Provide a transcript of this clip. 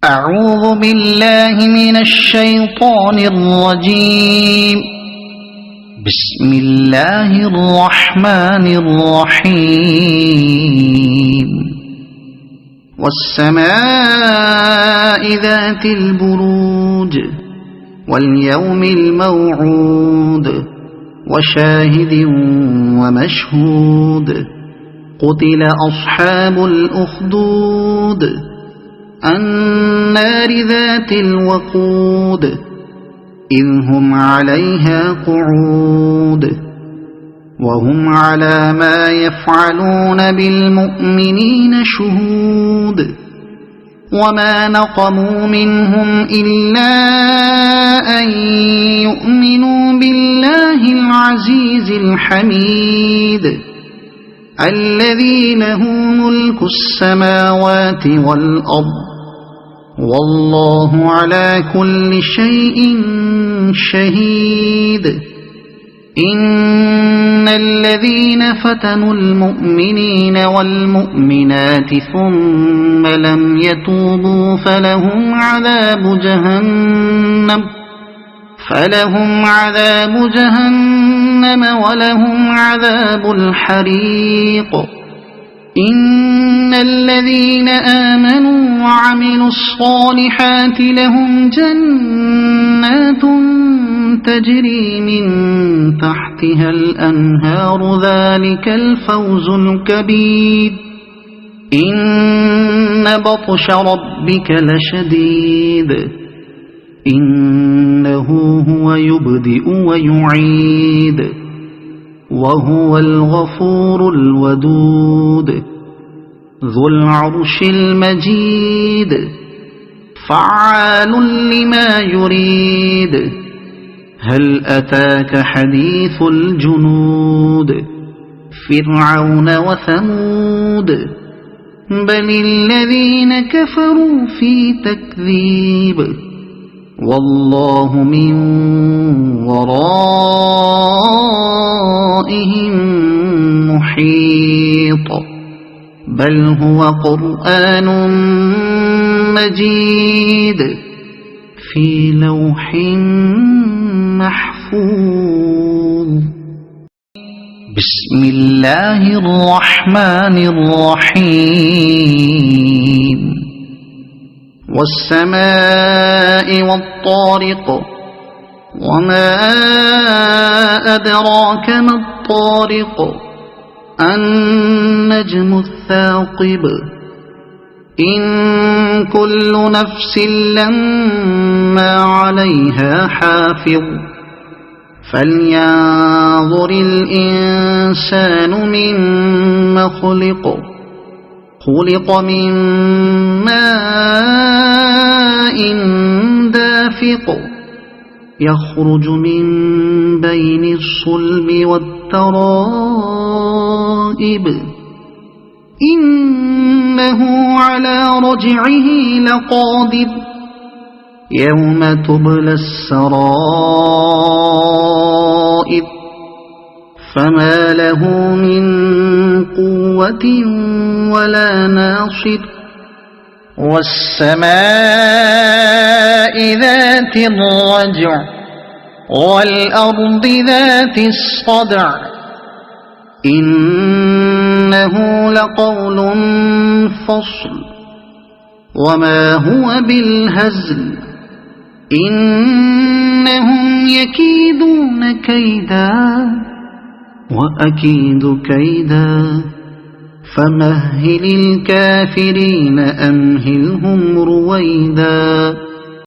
أعوذ بالله من الشيطان الرجيم. بسم الله الرحمن الرحيم. والسماء ذات البروج واليوم الموعود وشاهد ومشهود. قتل أصحاب الأخدود النار ذات الوقود إذ هم عليها قعود وهم على ما يفعلون بالمؤمنين شهود. وما نقموا منهم إلا أن يؤمنوا بالله العزيز الحميد الذي له ملك السماوات والأرض والله على كل شيء شهيد. إن الذين فتنوا المؤمنين والمؤمنات ثم لم يتوبوا فلهم عذاب جهنم ولهم عذاب الحريق. إن الذين آمنوا وعملوا الصالحات لهم جنات تجري من تحتها الأنهار ذلك الفوز الكبير. إن بطش ربك لشديد إنه هو يبدئ ويعيد وهو الغفور الودود ذو العرش المجيد فعال لما يريد. هل أتاك حديث الجنود فرعون وثمود بل الذين كفروا في تكذيب والله من ورائهم محيط. بل هو قرآن مجيد في لوح محفوظ. بسم الله الرحمن الرحيم. والسماء والطارق وما أدراك ما الطارق النجم الثاقب. إن كل نفس لما عليها حافظ فلينظر الإنسان مما خلق من ماء دافق يخرج من بين الصلب والترائب. إنه على رجعه لقادر يوم تبلى السرائر فما له من قوة ولا ناصر. والسماء ذات الرجع والأرض ذات الصدع إنه لقول فصل وما هو بالهزل. إنهم يكيدون كيدا وأكيد كيدا فمهل الكافرين أمهلهم رويدا.